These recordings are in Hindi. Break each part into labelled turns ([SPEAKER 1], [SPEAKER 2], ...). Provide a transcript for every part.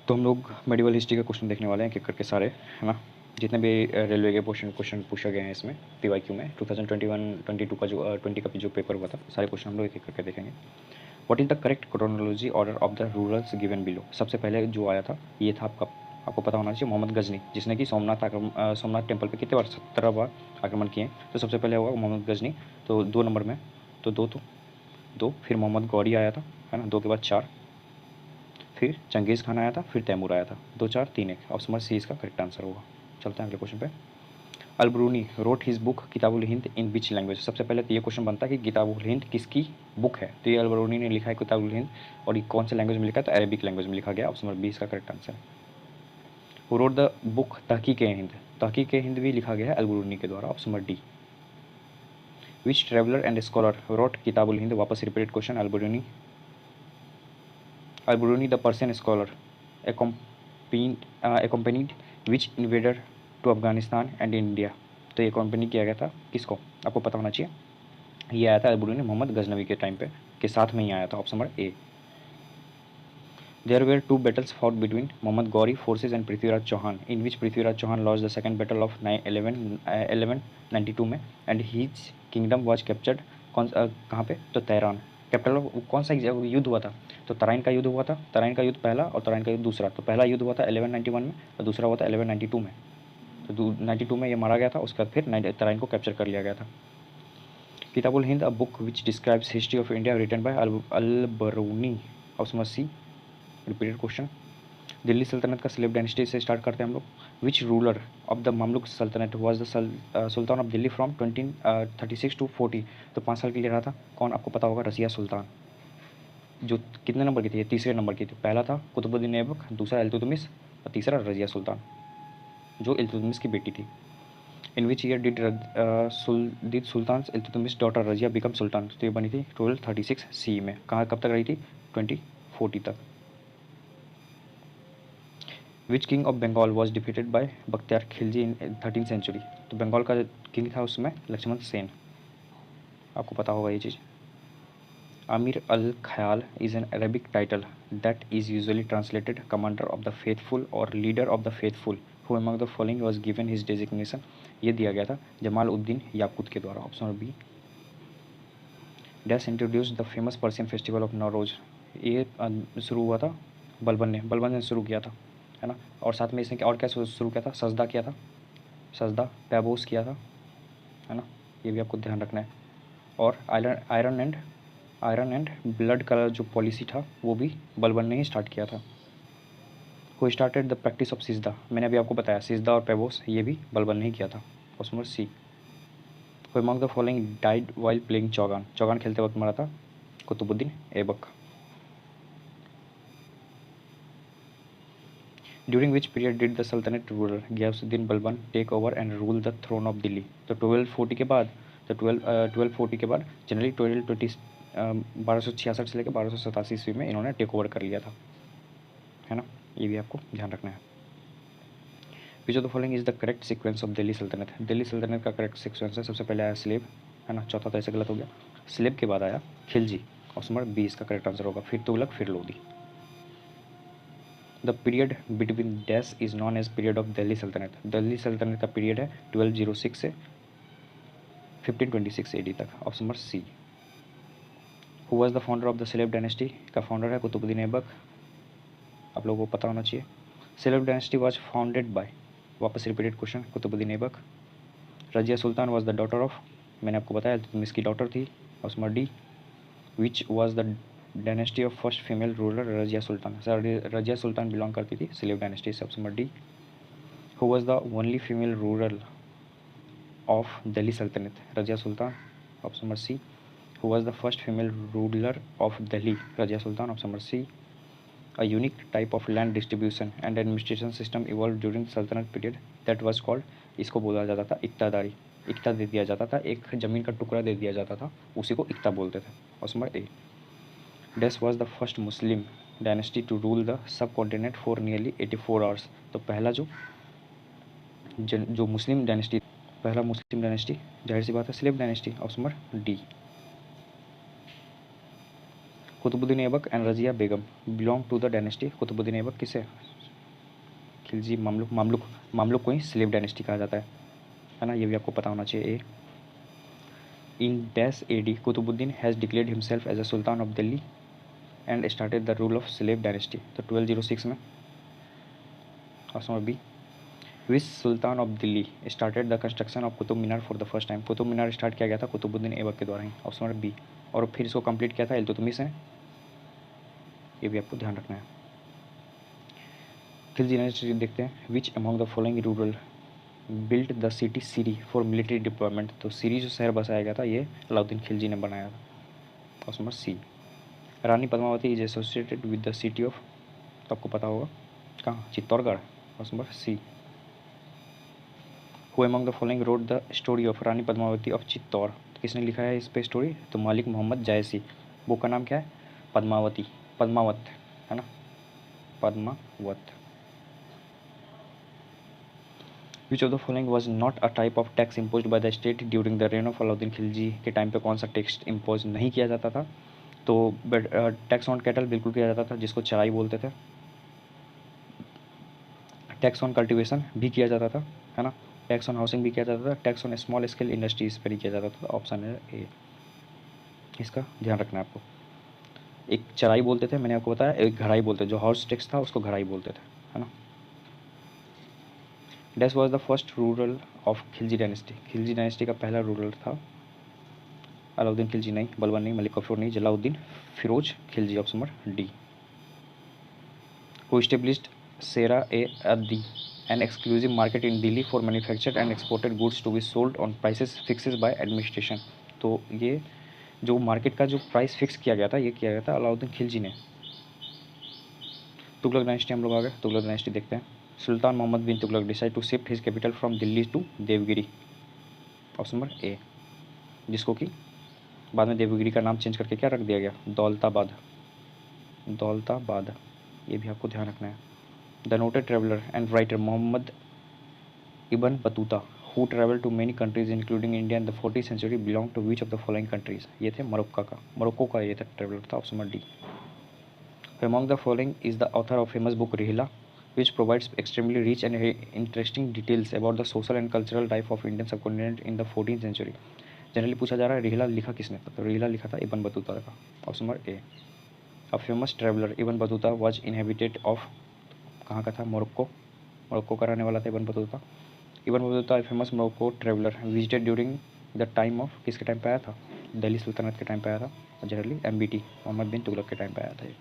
[SPEAKER 1] तो हम लोग मेडिवल हिस्ट्री का क्वेश्चन देखने वाले हैं, एक करके सारे, है ना। जितने भी रेलवे के क्वेश्चन पूछे गए हैं इसमें पीवाईक्यू में 2021-22 का जो 20 का जो पेपर हुआ था, सारे क्वेश्चन हम लोग एक एक करके देखेंगे। What is the correct chronology order of the rulers given below. सबसे पहले जो आया था ये था आपको पता होना चाहिए, मोहम्मद गजनी, जिसने कि सोमनाथ टेम्पल पे कितने बार 17 बार आक्रमण किए हैं। तो सबसे पहले होगा मोहम्मद गजनी, तो 2 नंबर में, तो दो, फिर मोहम्मद गौरी आया था, है ना, 2 के बाद 4, फिर चंगेज़ खान आया था, फिर तैमूर आया था। 2 4 3 1, ऑप्शन नंबर सी इसका करेक्ट आंसर होगा। चलते हैं अगले क्वेश्चन पे। Alberuni wrote his book Kitabul Hind in which language. सबसे पहले तो ये क्वेश्चन बनता है कि किताबुल हिंद किसकी बुक है, तो ये अलबरूनी ने लिखा है किताबुल हिंद, और ये कौन से लैंग्वेज में लिखा है, तो अरेबिक लैंग्वेज में लिखा गया। ऑप्शन नंबर बी इसका करेक्ट आंसर है। हु रोट द बुक तहकीक हिंद, तहकीक हिंद भी लिखा गया है अलबरूनी के द्वारा। Option number D. Which traveller and scholar wrote Kitabul Hind, वापस repeated question. Alberuni the Persian scholar accompanied which invader to Afghanistan and India. तो ये कंपनी किया गया था किसको, आपको पता होना चाहिए। ये आया था अलबरूनी मोहम्मद गजनवी के टाइम पे, के साथ में ही आया था। Option number A. There were 2 battles fought between Mohammad Ghori forces and Prithviraj Chauhan, in which Prithviraj Chauhan lost the second battle of 1192 में and his kingdom was captured. कहाँ पे, तो तेहरान। कैपिटल ऑफ कौन सा युद्ध हुआ था, तो तराइन का युद्ध हुआ था। तराइन का युद्ध पहला और तराइन का युद्ध दूसरा। तो पहला युद्ध हुआ था 1191 में और दूसरा हुआ था 1192 में। तो 92 में ये मारा गया था, उसके बाद फिर तराइन को कैप्चर कर लिया गया था। Kitabul Hind a book which describes history of India written by Alberuni. Option C repeated question. Delhi सल्तनत का स्लेव डायनेस्टी से स्टार्ट करते हैं हम लोग। Which ruler of the Mamluk sultanate was the sultan of Delhi from 1936 to 40। तो 5 साल के लिए रहा था कौन, आपको पता होगा, रसिया सुल्तान। जो कितने नंबर की थी, तीसरे नंबर की थी। पहला था कुतुबुद्दीन ऐबक, दूसरा इल्तुतमिश और तीसरा रजिया सुल्तान, जो इल्तुतमिश की बेटी थी। In which year did sultan Iltutmish daughter Razia become sultan. तो ये बनी थी 1236 सी में। कहाँ कब तक रही थी, 2040 तक। Which king of Bengal was defeated by Bakhtiyar Khilji in 13th century. तो बंगाल का किंग था उसमें लक्ष्मण सेन, आपको पता होगा ये चीज़। आमिर अल ख़याल is an Arabic title that is usually translated commander of the faithful or leader of the faithful who among the following was given his designation. ये दिया गया था जमाल उद्दीन याकूत के द्वारा। Option number B. Dash introduce the famous Persian festival of Nowruz. ये शुरू हुआ था बलबन ने शुरू किया था, है ना। और साथ में इसने और क्या शुरू किया था, सजदा किया था, सजदा पैबोस किया था, है ना। ये भी आपको ध्यान रखना है। और आयरन एंड ब्लड का जो पॉलिसी था वो भी बलबन ने ही स्टार्ट किया था। Who started the practice of sijda. मैंने अभी आपको बताया सिजदा और पैबोस ये भी बलबन ने ही किया था। Option number C. Who among the following died while playing chaugan. चौगान खेलते वक्त मरा था Qutubuddin Aibak. During which period did the saltanat ruler Ghiyasuddin Balban take over and rule the throne of Delhi. तो 1240 के बाद, तो 1240 के बाद जनरली 1266 से लेकर 1287 ईस्वी में इन्होंने टेक ओवर कर लिया था, है ना। ये भी आपको ध्यान रखना है। विच of the following is the correct sequence of Delhi sultanate. Delhi सल्तनत का करेक्ट सीक्वेंस है, सबसे पहले आया स्लेब, है ना, चौथा तो ऐसे गलत हो गया। स्लेब के बाद आया खिलजी, ऑप्शन नंबर बी इसका करेक्ट आंसर होगा, फिर तुगलक, फिर Lodhi. The period between dash is known as period of Delhi sultanate. Delhi सल्तनत का पीरियड है 1206 से 1526 AD तक। Option number C. Who was the founder of the slave dynasty. का फाउंडर है कुतुबुद्दीन ऐबक, आप लोगों को पता होना चाहिए। Slave dynasty was founded by, वापस repeated question, Qutubuddin Aibak. Razia Sultan was the daughter of, मैंने आपको बताया तुम इसकी डॉटर थी। Option number D. Which was the dynasty of first female ruler Razia Sultan. Razia Sultan belong करती थी स्लेव डायनेस्टी से। Option number D. Who was the only female ruler of Delhi saltanat. Razia Sultan. Option number C. Who was the first female ruler of Delhi. Razia Sultan. Option number C. A unique type of land distribution and administration system evolved during Sultanate period that was called, इसको बोला जाता था इक्तादारी। इक्ता दे दिया जाता था, एक ज़मीन का टुकड़ा दे दिया जाता था, उसी को इक्ता बोलते थे। Option number A. Dash was the first Muslim dynasty to rule the subcontinent for nearly 84 hours. तो पहला जो मुस्लिम डायनेस्टी, पहला मुस्लिम डायनेस्टी जाहिर सी बात है slave dynasty. Option number D. Qutbuddin Aibak and Razia Begum belong to the dynasty. Qutbuddin Aibak किसे, खिलजी मामलुक को ही स्लेव डायनेस्टी कहा जाता है ना, ये भी आपको पता होना चाहिए। In dash AD Qutbuddin has declared himself as a sultan of Delhi and started the rule of slave dynasty. तो 1206 में। Option number B, which sultan of Delhi started the construction of Qutub Minar for the first time. Qutub Minar start किया गया था कुतुबुद्दीन ऐबक के द्वारा ही। Option number B. और फिर इसको कंप्लीट किया था इल्तुतमिश ने, ये भी आपको ध्यान रखना है। खिलजी डायनेस्टी देखते हैं। Which among the following ruler built the city Siri for military deployment. तो सीरी जो शहर बसाया गया था ये अलाउद्दीन खिलजी ने बनाया था। Option number C. Rani Padmavati is associated with the city of, तो आपको पता होगा कहाँ, Chittorgarh. Option number C. Who among the following wrote the story of Rani Padmavati of Chittor. किसने लिखा है इस पे स्टोरी, तो मालिक मोहम्मद जायसी। बुक का नाम क्या है, पद्मावत है ना, Padmavat. Which of the following was not a type of tax impose by the state during the reign of Alauddin Khilji. के टाइम पे कौन सा टैक्स इम्पोज नहीं किया जाता था, तो टैक्स ऑन कैटल बिल्कुल किया जाता था, जिसको चराई बोलते थे। टैक्स ऑन कल्टीवेशन भी किया जाता था, है ना। टैक्स ऑन हाउसिंग भी किया जाता था। Tax on small scale industries पर ही किया जाता था। ऑप्शन है ए, इसका ध्यान रखना है आपको। एक चराई बोलते थे, मैंने आपको बताया, एक घड़ाई बोलते थे, जो हाउस टैक्स था उसको घड़ाई बोलते थे, है ना। Dash was the first rural of Khilji dynasty. Khilji dynasty का पहला रूरल था अलाउद्दीन खिलजी नहीं, बलबन नहीं, मलिक कफूर नहीं, Jalaluddin Firoz Khilji. Option number D. Who established Sarai e Adl an exclusive market in Delhi for manufactured and exported goods to be sold on prices fixed by administration. तो ये जो मार्केट का जो प्राइस फिक्स किया गया था, ये किया गया था अलाउद्दीन खिलजी ने। तुगलक डायनेस्टी हम लोग आ गए, तुगलक डायनेस्टी देखते हैं। Sultan Muhammad bin Tughlaq decide to shift his capital from Delhi to Devagiri. Option number A, जिसको कि बाद में देवगिरी का नाम चेंज करके क्या रख दिया गया, दौलताबाद। दौलताबाद, ये भी आपको ध्यान रखना है। The noted traveller and writer Mohammad Ibn Battuta who travel to many countries including India in the 14th century belong to which of the following countries. ये थे मोरक्को का ये था ट्रेवलर था। Option number D. Among the following is the author of famous book Rihla, which provides extremely rich and interesting details about the social and cultural life of Indian subcontinent in the 14th century. Generally पूछा जा रहा है रिहला लिखा किसने था, तो रिहला लिखा था इबन बतूता का। Option number A. A famous traveller Ibn Battuta was inhabited of, कहाँ का था, मोरक्को का रहने वाला था Ibn Battuta. Ibn Battuta famous Morocco traveller visited during the time of, किसके टाइम पे आया था, दिल्ली सुल्तनत के टाइम पे आया था, और जनरली MBT मोहम्मद बिन तुगलक के टाइम पे आया था ये।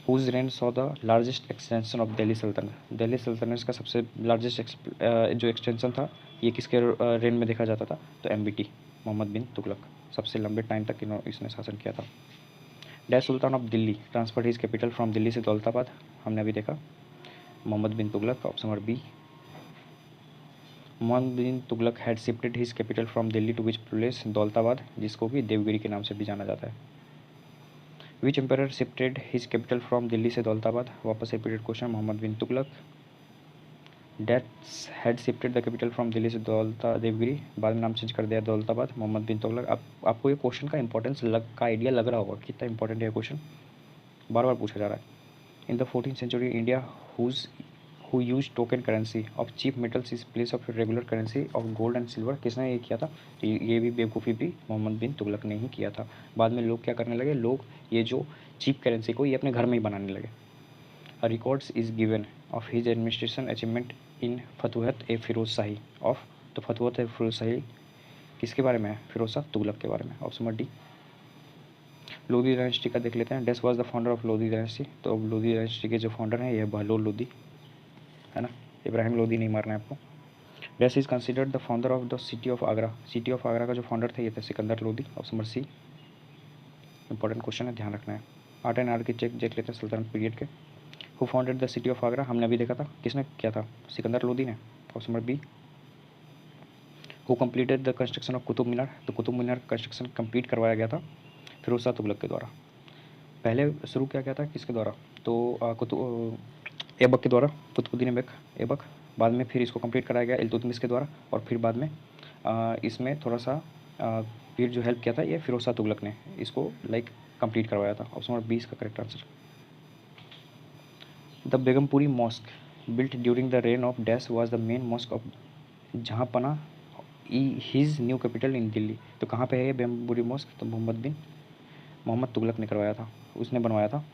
[SPEAKER 1] Whose reign saw the largest extension of Delhi sultanate. Delhi सल्तनत का सबसे लार्जेस्ट जो एक्सटेंशन था ये किसके रेन में देखा जाता था, तो MBT मोहम्मद बिन तुगलक, सबसे लंबे टाइम तक इसने शासन किया था। Dash sultan of Delhi transferred his capital from Delhi से दौलताबाद, हमने अभी देखा, Muhammad bin Tughlaq. Option number B. Muhammad bin Tughlaq had shifted his capital from Delhi to which place, Daulatabad, जिसको कि देवगिरी के नाम से भी जाना जाता है। Which emperor shifted his capital from Delhi से दौलताबाद, वापस repeated question, Muhammad bin Tughlaq. That had shifted the capital from Delhi से देवगिरी, बाद में नाम चेंज कर दिया दौलताबाद, मोहम्मद बिन तुगलक। आपको ये क्वेश्चन का इंपॉर्टेंस का आइडिया लग रहा होगा कितना इंपॉर्टेंट है क्वेश्चन, बार बार पूछा जा रहा है। In the 14th century India who use token currency of cheap metals is place of regular currency of gold and silver, किसने ये किया था, ये भी बेवकूफ़ी भी मोहम्मद बिन तुगलक ने ही किया था। बाद में लोग क्या करने लगे, लोग ये जो चीप करेंसी को ये अपने घर में ही बनाने लगे। A records is given of his administration achievement in Futuhat e Firoz Shahi of, तो फतुहत ए फिरोज शाही किसके बारे में है, फिरोज शाह तुगलक के बारे में। Option number D. Lodi dynasty का देख लेते हैं। Dash was the founder of Lodi dynasty, तो अब लोधी डायनेस्टी के जो फाउंडर हैं ये बहलोल लोधी, है ना, इब्राहिम लोधी नहीं मारना है आपको। Dash is considered the founder of the city of Agra, city of Agra का जो फाउंडर थे ये थे Sikandar Lodi. Option number C. Important question है, ध्यान रखना है। आर्ट एंड आर्किटेक्ट देख लेते हैं सल्तनत पीरियड के। Who founded the city of Agra, हमने अभी देखा था, किसने किया था, सिकंदर लोधी ने। Option number B. Who completed the construction of Qutub Minar, तो कुतुब मीनार कंस्ट्रक्शन कंप्लीट करवाया गया था फिरोज शाह तुगलक के द्वारा। पहले शुरू किया गया था किसके द्वारा, तो ऐबक के द्वारा, कुतुबुद्दीन ऐबक। बाद में फिर इसको कंप्लीट कराया गया इल्तुतमिश के द्वारा, और फिर बाद में इसमें थोड़ा सा फिर जो हेल्प किया था ये फिरोज शाह तुगलक ने इसको लाइक कंप्लीट करवाया था। ऑप्शन नंबर 20 का correct answer. The Begampuri mosque built during the reign of dash was the main mosque of Jahanpanah his new capital in Delhi. तो कहाँ पे है ये बेगमपुरी मॉस्क? तो मोहम्मद तुगलक ने करवाया था, उसने बनवाया था।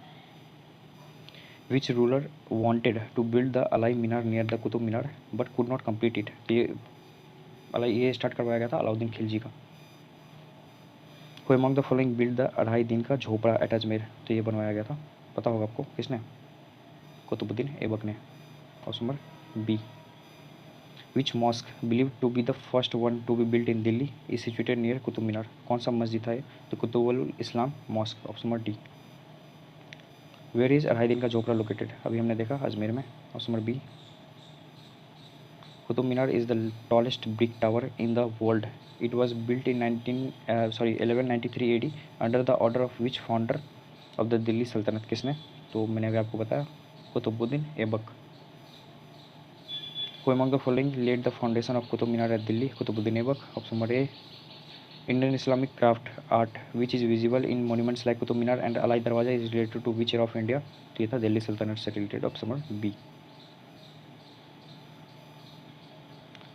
[SPEAKER 1] Which ruler wanted to build the Alai Minar near the Qutub Minar but could not complete it. ये स्टार्ट करवाया गया था अलाउद्दीन खिलजी का। Who among the following build the 2.5 दिन का झोपड़ा एट अजमेर। तो ये बनवाया गया था, पता होगा आपको किसने? कुतुबुद्दीन ऐबक ने। Option number B. Which mosque believe to be the first one to be built in Delhi is situated near Qutub Minar. कौन सा मस्जिद है? तो Qutubul Islam mosque. Option number D. Where is 2.5 दिन का झोपड़ा लोकेटेड? अभी हमने देखा अजमेर में। Option number B. Qutub Minar is the tallest brick tower in the world. It was built in 1193 AD under the order of which founder of the Delhi sultanate. किसने? तो मैंने अभी आपको बताया Qutbuddin Aibak. Who among the following laid the foundation of Qutub Minar at Delhi? Qutbuddin Aibak. Option number A. Indian Islamic craft art which is visible in monuments like Qutub Minar and Alai Darwaza is related to which year of India? तो ये था दिल्ली सल्तनत से रिलेटेड। Option number B.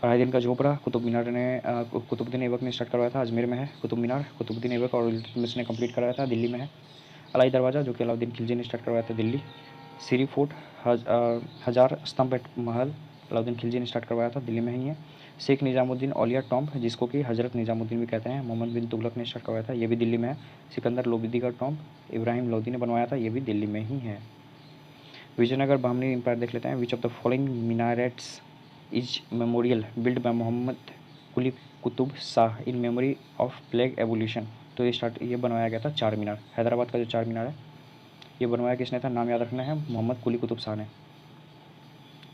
[SPEAKER 1] 2.5 दिन का झोपड़ा कुतुब मीनार ने कुतुबुद्दीन ऐबक ने स्टार्ट करवाया था, अजमेर में है कुतुब मीनार, कुतुबुद्दीन ऐबक और इल्तुतमिश ने कंप्लीट कराया था, दिल्ली में है। अलाई दरवाज़ा जो कि अलाउद्दीन खिलजी ने स्टार्ट करवाया था, दिल्ली। सीरी फोर्ट हज़ार स्तंभ महल अलाउद्दीन खिलजी ने स्टार्ट करवाया था, दिल्ली में ही है। शेख निज़ामुद्दीन औलिया टॉम्ब जिसको कि हज़रत निज़ामुद्दीन भी कहते हैं, मोहम्मद बिन तुगलक ने स्टार्ट करवाया था, ये भी दिल्ली में है। सिकंदर लोदी का टॉम्ब इब्राहिम लोदी ने बनवाया था, ये भी दिल्ली में ही है। विजयनगर बहमनी एम्पायर देख लेते हैं। Which of the following minarets is memorial build by Mohammad Quli Qutub Shah in memory of plague evolution. तो ये बनवाया गया था चार मीनार। हैदराबाद का जो चार मीनार है ये बनवाया किसने था? नाम याद रखना है, मोहम्मद कुली कुतुब शाह ने।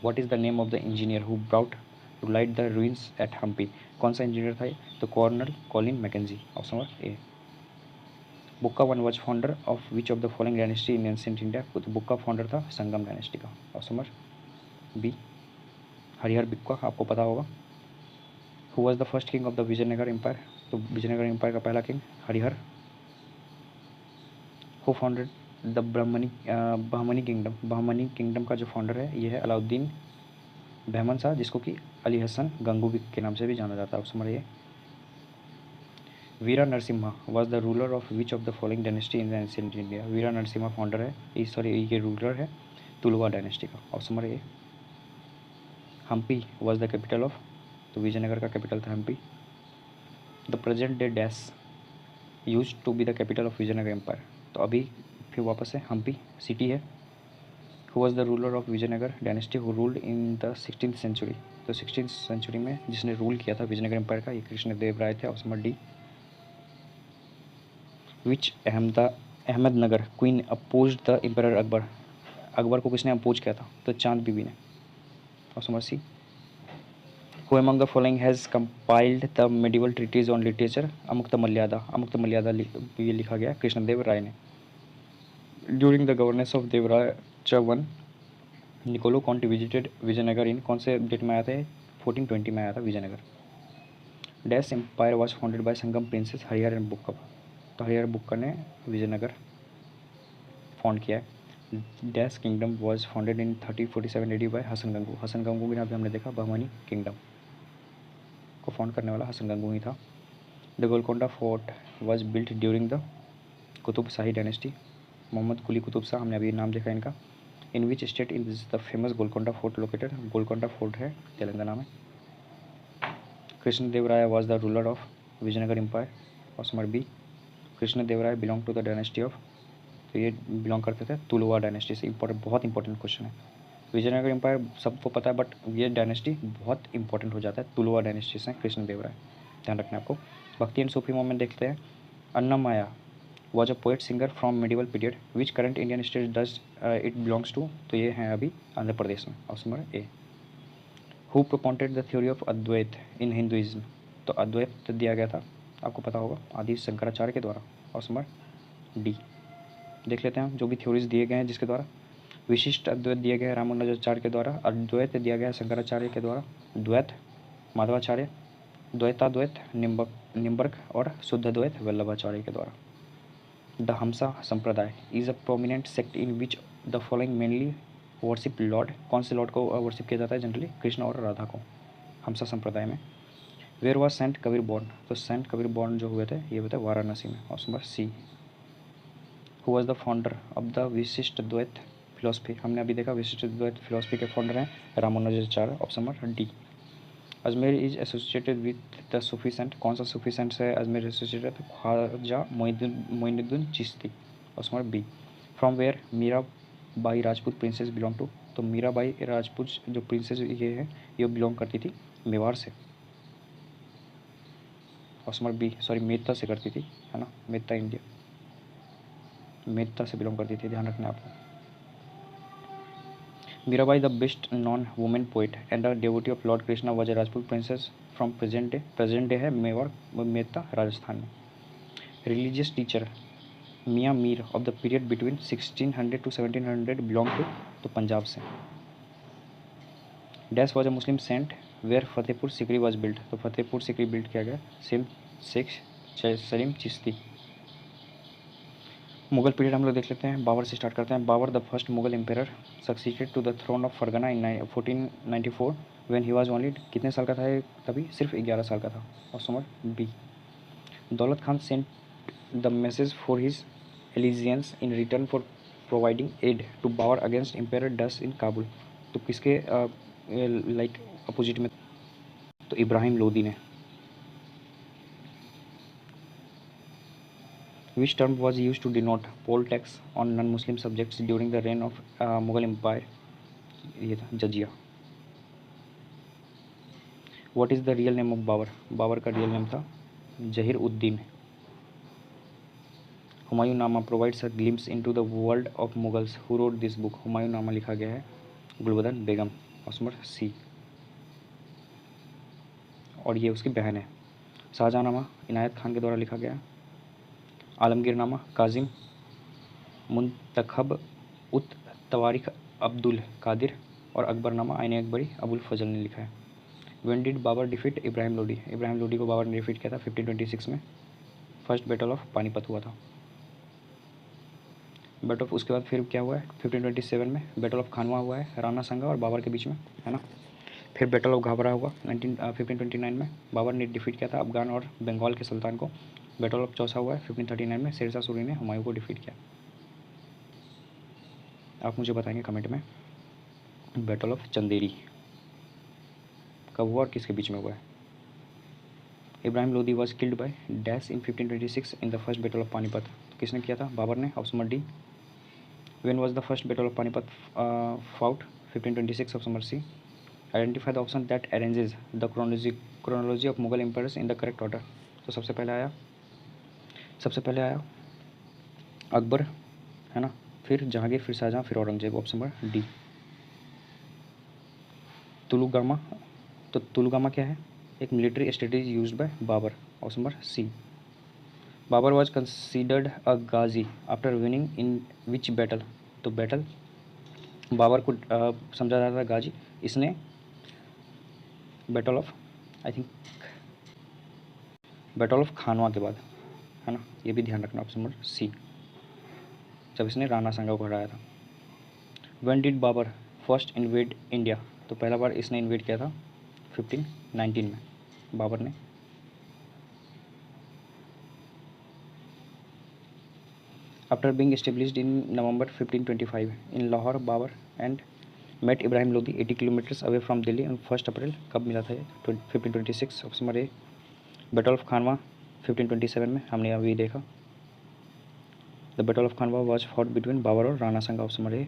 [SPEAKER 1] What is the name of the engineer who brought to light the ruins at Hampi? कौन सा इंजीनियर था ये? तो colonel Colin Mackenzie. Option number A. Bukka one was founder of which of the following dynasty in ancient India? तो बुक्का फाउंडर था संगम डायनेस्टी का। Option number B Harihar Bukka, आपको पता होगा। Who was the first king of the Vijayanagar empire? तो विजयनगर एम्पायर का पहला king Harihar. Who founded the Bahmani kingdom? Bahmani kingdom का जो फाउंडर है ये है अलाउद्दीन बहमन शाह जिसको कि अली हसन गंगूबी के नाम से भी जाना जाता है। Option number A. Veera Narasimha was the ruler of which of the following dynasty in ancient India? Veera Narasimha founder है, सॉरी ये रूलर है तुलुवा डायनेस्टी का। Option number A. Hampi was the capital of? तो विजयनगर का कैपिटल था Hampi. The present day dash use to be the capital of Vijayanagar empire? तो अभी फिर वापस से हम्पी सिटी है। Who was the ruler of Vijayanagar dynasty who ruled in the 16th century? तो 16th सेंचुरी में जिसने रूल किया था विजयनगर एम्पायर का ये कृष्णदेव राय थे। Option number D. Which Ahmednagar queen opposed the empire Akbar? Akbar को किसने अपोज किया था? तो चांद बीबी ने। Option number C. Who among the following has compiled the medieval treatise on literature? Amuktamalyada ये लिखा गया कृष्णदेव राय ने। During the governance of Devaraya one Nicolo Conti visited Vijayanagar in कौन से डेट में आया था? 1420 में आया था Vijayanagar. Dash empire was founded by Sangama princes Harihara and Bukka? तो हरिहर बुक्का ने विजयनगर फाउंड किया है। Dash kingdom was founded in 1347 AD by Hasan Gangu? Hasan Gangu भी अभी हमने देखा बहमनी किंगडम को फाउंड करने वाला हसन गंगू ही था। The Golconda fort was built during the Qutb Shahi dynasty? Mohammed Quli Qutub Shah, हमने अभी नाम देखा इनका। In which state is the famous Golconda fort located? Golconda fort है तेलंगाना में। Krishnadeva Raya was the ruler of Vijayanagar empire? Option number B. Krishnadeva Raya belong to the dynasty of? तो ये बिलोंग करते थे तुलुवा डायनेस्टी से। बहुत इंपॉर्टेंट क्वेश्चन है। विजयनगर एम्पायर सबको पता है बट ये डायनेस्टी बहुत इंपॉर्टेंट हो जाता है, तुलुवा डायनेस्टी से कृष्णदेव राय, ध्यान रखना आपको। भक्ति एंड सूफी मोमेंट देखते हैं। Annamayya was a poet singer from medieval period which current Indian state does it belongs to? तो ये है अभी आंध्र प्रदेश में। Option number A. Who propounded the theory of Advaita in Hinduism? तो अद्वैत दिया गया था, आपको पता होगा, आदि शंकराचार्य के द्वारा। Option number D. देख लेते हैं जो भी थ्योरीज दिए गए हैं जिसके द्वारा। विशिष्ट अद्वैत दिया गया है रामानुजाचार्य के द्वारा। अद्वैत दिया गया है शंकराचार्य के द्वारा। द्वैत माधवाचार्य द्वैताद्वैत निम्बर्क और शुद्धद्वैत वल्लभाचार्य के द्वारा। द हमसा संप्रदाय is a prominent sect in which the following mainly worship Lord. कौन से लॉर्ड को वर्शिप किया जाता है जनरली? कृष्ण और राधा को, हमसा संप्रदाय में। Where was saint Kabir born? तो सेंट कबीर बॉर्न जो हुए थे ये हुए थे वाराणसी में, option number C. Who was the founder of the Vishishta Dvaita philosophy? हमने अभी देखा विशिष्ट द्वैत फिलोसफी के फाउंडर हैं Ramanujacharya, option number D. Ajmer is associated with the Sufi saint. कौन सा सूफी सेंट से अजमेर एसोसिएटेड है? Khwaja Moinuddin Chishti, option number B. From where Meera Bai Rajput princess belong to? तो मीरा बाई राजपूत जो प्रिंसेस ये है ये बिलोंग करती थी मेवाड़ से, option number B. Sorry Mehta से करती थी, है ना, मेहता इंडिया, मेहता से बिलोंग करती थी, ध्यान रखना आपको। Meerabai the best known women poet and the devotee of lord Krishna was a Rajput princess from present day. Present day है मेवाड़, मेहता राजस्थान में। Religious teacher Mian Mir of the period between 1600 to 1700 belong to? तो पंजाब से। Dash was a Muslim saint where Fatehpur Sikri was built? तो फतेहपुर सिकरी बिल्ट किया गया सेम शेख सलीम चिश्ती। मुगल पीरियड हम लोग देख लेते हैं, बाबर से स्टार्ट करते हैं। Babur the first Mughal emperor succeeded to the throne of Fergana in 1494 when he was only, कितने साल का था ये तभी? सिर्फ 11 साल का था, option number B. Daulat Khan sent the message for his allegiance in return for providing aid to Babur against emperor डस इन काबुल? तो किसके लाइक अपोजिट में? तो इब्राहिम लोदी ने। Which term was used to denote poll tax on non-Muslim subjects during the reign of Mughal Empire? ये था जजिया। What is the real name of Babar? Babar का रियल नेम था जहीर उद्दीन। हुमायूं नामा provides a glimpse into the world of Mughals. Who wrote this book? Humayun नामा लिखा गया है गुलबदन बेगम, ऑप्शन नंबर सी, और ये उसकी बहन है। शाहजहांनामा इनायत खान के द्वारा लिखा गया। आलमगीरनामा काजिम मुंतखब उत तवारिख अब्दुल कादिर, और अकबरनामा आइन अकबरी अबुल फजल ने लिखा है। When did Babur defeat Ibrahim Lodi? Ibrahim Lodi को बाबर ने डिफीट किया था 1526 में, फर्स्ट बैटल ऑफ पानीपत हुआ था। बैटल ऑफ उसके बाद फिर क्या हुआ है 1527 में बैटल ऑफ खानवा हुआ है राणा संगा और बाबर के बीच में, है ना। फिर बैटल ऑफ घाबरा हुआ 1529 में, बाबर ने डिफीट किया था अफगान और बंगाल के सुल्तान को। बैटल ऑफ चौसा हुआ है 1539 में, शेरशाह सूरी ने हुमायूं को डिफीट किया। आप मुझे बताएंगे कमेंट में बैटल ऑफ चंदेरी कब हुआ और किसके बीच में हुआ है। Ibrahim Lodi was killed by dash in 1526 in the first battle of Panipat? तो किसने किया था? बाबर ने, option number D. When was the first battle of Panipat fought? 1526, option number C. Identify the option that arranges the chronology of Mughal empires in the correct order? तो सबसे पहले आया अकबर, है ना, फिर जहांगीर, फिर शाहजहां, फिर Aurangzeb, option number D. Tulughma, तो तुलुगामा क्या है? एक military strategy used by Babur, option number C. Babur was considered a ghazi after winning in which battle? तो बैटल बाबर को समझा जाता था गाजी, इसने battle of, I think battle of Khanwa के बाद, है ना, ये भी ध्यान रखना, ऑप्शन नंबर सी, जब इसने राणा संगा को हराया था। When did Babur first invade India? तो पहला बार इसने इन्वेड किया था 1519 में बाबर ने। After being established in November 1525 in Lahore, Babur and met Ibrahim Lodi 80 kilometres away from Delhi on 1 April. कब मिला था ये? 1526, option number A. Battle of Khanwa 1527 में, हमने अभी देखा। The battle of Khanwa was fought between Babur और Rana Sanga, option number A.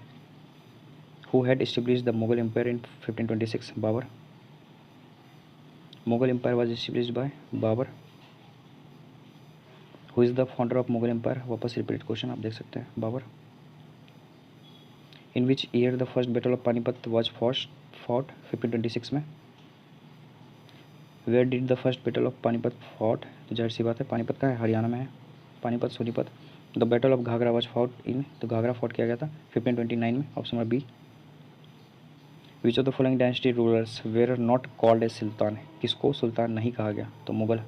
[SPEAKER 1] Who had established the Mughal empire in 1526? Babur. Mughal empire was established by Babar. Who is the founder of Mughal empire? वापस रिपीट क्वेश्चन आप देख सकते हैं, Babur. In which year the first battle of Panipat was fought 1526 में। Where did the first battle of Panipat fought? तो जाहिर सी बात है पानीपत का है, हरियाणा में है, Panipat Sonipat. The battle of Ghaghra was fought in, तो घाघरा फॉट किया गया था 1529 में, option number B. Which of the following dynasty rulers were not called as sultan, किसको सुल्तान नहीं कहा गया, तो Mughal.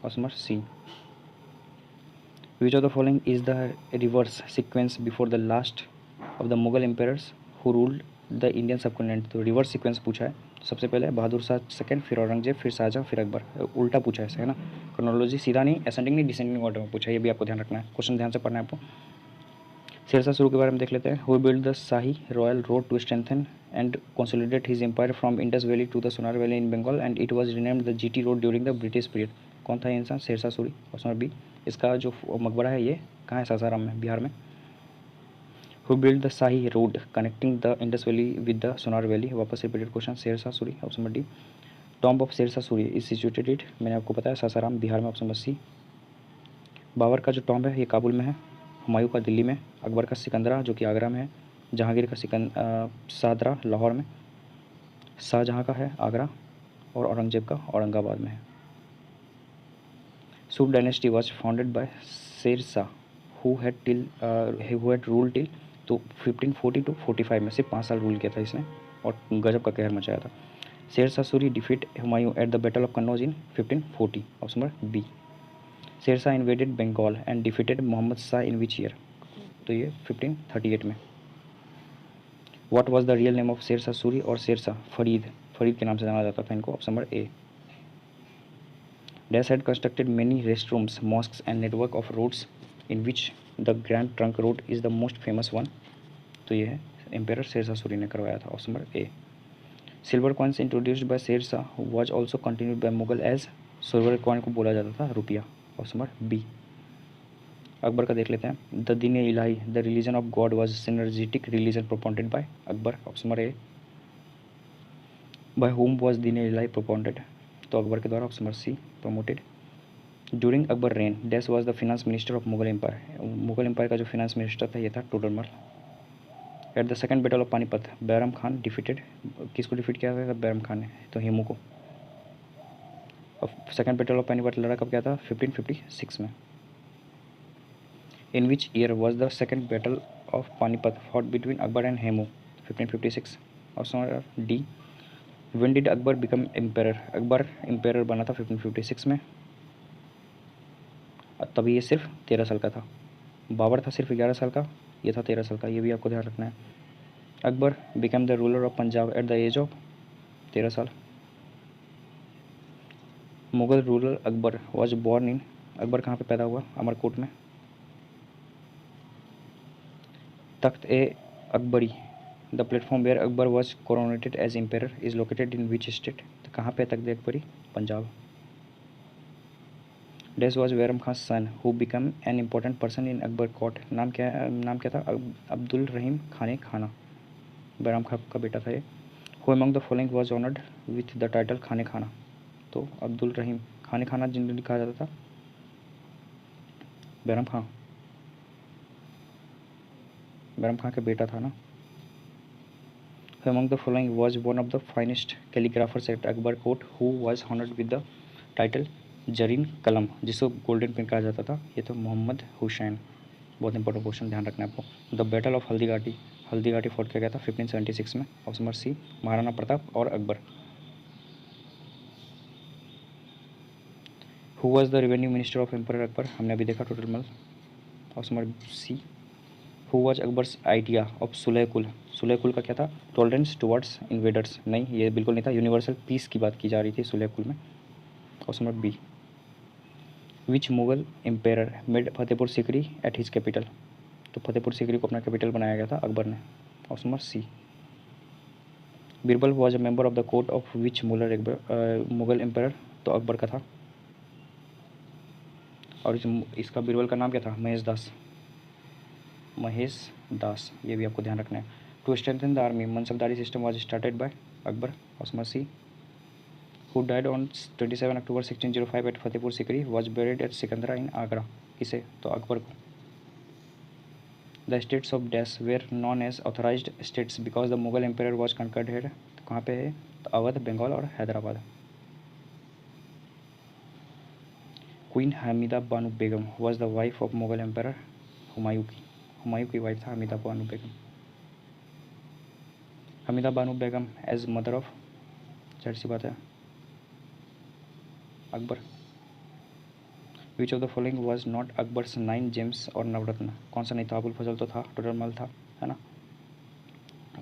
[SPEAKER 1] Option number C. Which of the following is the reverse sequence before the last of the Mughal emperors who ruled the Indian subcontinent, तो रिवर्स सीक्वेंस पूछा है। तो सबसे पहले बहादुर शाह सेकंड, फिर औरंगजेब, फिर शाहजहाँ, फिर अकबर, उल्टा पूछा है, है ना। क्रोनोलॉजी सीधा नहीं, असेंडिंग नहीं, डिसेंडिंग ऑर्डर में पूछा है, ये भी आपको ध्यान रखना है, क्वेश्चन ध्यान से पढ़ना है आपको। शेरशाह सूरी के बारे में देख लेते हैं। Who build the Shahi royal road to strengthen and consolidate his empire from Indus valley to the Sonar valley in Bengal and it was renamed the GT road during the British period. कौन था ये इंसान? Shershah Suri. Option number B. इसका जो मकबरा है ये कहाँ है? सासाराम में, बिहार में। Who build the Shahi road connecting the Indus valley with the Sonar valley, वापस repeated question, Shershah Suri. Option number D. Tomb of Shershah Suri is situated it, मैंने आपको बताया, सासाराम, बिहार में। Option number C. बाबर का जो टॉम्ब है ये काबुल में है, हुमायूं का दिल्ली में, अकबर का सिकंदरा जो कि आगरा में है, जहांगीर का शाहदरा लाहौर में, शाहजहाँ का है आगरा, और औरंगजेब का औरंगाबाद में है। Sur dynasty was founded by Sher Shah who had rule till, तो 1540 टू 45 में, सिर्फ 5 साल रूल किया था इसने और गजब का कहर मचाया था। Sher Shah Suri defeat Humayun at the battle of Kannauj in 1540। Option number B. Sher Shah invaded Bengal and defeated Mohammed Shah in which year, तो ये 1538 में। What was the real name of Sher Shah Suri और शेर शाह फरीद, फरीद के नाम से जाना जाता था इनको। Option number A. Dash had constructed many rest rooms, mosques and network of roads in which the grand trunk road is the most famous one, तो ये है एम्पेयर शेर शाह सूरी ने करवाया था। Option number A. Silver coins introduced by Sher Shah was also continued by Mughal age, silver coin को बोला जाता था रुपया। Option number B. अकबर का देख लेते हैं। The Din e Ilahi the religion of God was synergetic religion propounded by Akbar. Option number A. By whom was Din e Ilahi propounded, तो अकबर के द्वारा। Option number C, promoted. During Akbar reign dash was the finance minister of Mughal empire, Mughal empire का जो फिनेंस मिनिस्टर था ये था Todarmal. At the second battle of Panipat Bairam Khan defeated, किसको डिफीट किया गया था? बैरम खान ने, तो हेमू को। और सेकंड बैटल ऑफ पानीपत लड़ा कब क्या था? 1556 में। In which year was the second battle of Panipat fought between Akbar and Hemu? 1556। Option D. When did Akbar become emperor, Akbar emperor बना था 1556 में, तभी ये सिर्फ 13 साल का था। बाबर था सिर्फ 11 साल का, ये था 13 साल का, ये भी आपको ध्यान रखना है। Akbar become the ruler of Punjab at the age of 13 साल। Mughal ruler Akbar was born in, Akbar कहाँ पे पैदा हुआ? अमरकोट में। Takht e Akbari the platform where Akbar was coronated as emperor is located in which state, तो कहाँ पे Takht e Akbari? Punjab. Dash was Bairam Khan son who become an important person in Akbar court, नाम क्या था? अब्दुल रहीम खाने खाना, बैरम खान का बेटा था ये। Who among the following was honoured with the title खाने खाना, तो अब्दुल रहीम खाने खाना जिन्हें कहा जाता था, बैरम खान, बैरम खान का बेटा था ना। Among the following was one of the finest calligraphers at Akbar court who was honored with the title Zareen कलम, जिसको गोल्डन पेन कहा जाता था, ये तो मोहम्मद हुसैन। बहुत इंपॉर्टेंट क्वेश्चन, ध्यान रखना है आपको। The battle of Haldighati, Haldighati fought किया गया था 1576 में। Option number C, Maharana Pratap और Akbar. Who was the revenue minister of emperor Akbar, हमने अभी देखा Todar Mal. Option number C. Who was Akbar's idea of Sulhkul, Sulhkul का क्या था? टॉलरेंस टुवर्ड्स इन्वेडर्स, नहीं ये बिल्कुल नहीं था, यूनिवर्सल पीस की बात की जा रही थी सुलहकुल में। Option number B. Which Mughal emperor made Fatehpur Sikri at his capital, तो फतेहपुर सिकरी को अपना कैपिटल बनाया गया था अकबर ने। Option number C. Birbal was a member of the court of which Mughal emperor, तो अकबर का था। और इसका बीरबल का नाम क्या था? महेश दास, महेश दास, ये भी आपको ध्यान रखना है। To strengthen the army Mansabdari system was started by Akbar. Option number C. Who died on 27 October 1605 at Fatehpur Sikri was buried at Sikandra in Agra, किसे? तो अकबर को। The states of dash were known as authorized states because the Mughal emperor was conquered head, तो कहाँ पे है? तो अवध, बंगाल और Hyderabad. Queen Hamida Bano Begum was the wife of Mughal ampere Humayun की, हुमायूं की वाइफ था हमीदा बानो बेगम। हमीदा बानो बेगम एज मदर ऑफ, जाहिर सी बात है अकबर। विच of the following was not Akbar's 9 James और नवरत्न, कौन सा नहीं था? अबुल फजल तो था, टोडरमल था, है ना,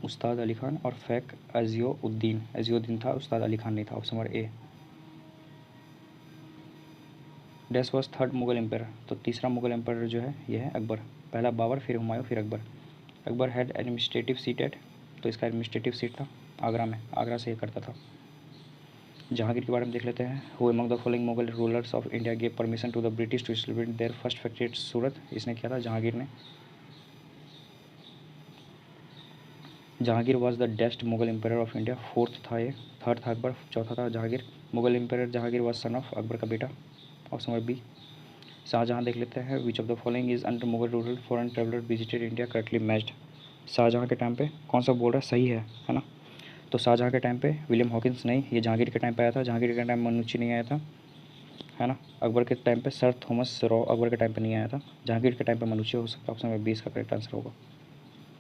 [SPEAKER 1] उस्ताद अली खान और फेक अजियोद्दीन था, उस्ताद अली खान नहीं था। Option number A. Dash was third Mughal empire, तो तीसरा मुगल एम्पायर जो है ये है अकबर। पहला बाबर, फिर हुमायूं, फिर Akbar. Akbar had administrative seat at, तो इसका एडमिनिस्ट्रेटिव सीट था आगरा में, आगरा से ये करता था। जहांगीर के बारे में देख लेते हैं। Who among the following Mughal rulers of India gave permission to the British to celebrate their first factory at Surat, इसने किया था जहांगीर ने। जहांगीर वॉज द डेस्ट Mughal empire of India, fourth था ये, थर्ड था अकबर, चौथा था Jahangir. Mughal empire Jahangir was son of Akbar का बेटा। Option number B. शाहजहाँ देख लेते हैं। Which of the following is under Mughal rural foreign traveller visited India correctly matched, Shahjahan के टाइम पे कौन सा बोल रहा है सही है ना। तो शाहजहाँ के टाइम पे विलियम हॉकिंस नहीं, ये जहांगीर के टाइम पे आया था, जहांगीर के टाइम मनुची नहीं आया था, है ना। अकबर के टाइम पे सर थॉमस रॉ अकबर के टाइम पे नहीं आया था, जहांगीर के टाइम पे मनुची हो सकता है। ऑप्शन नंबर 20 का करेक्ट आंसर होगा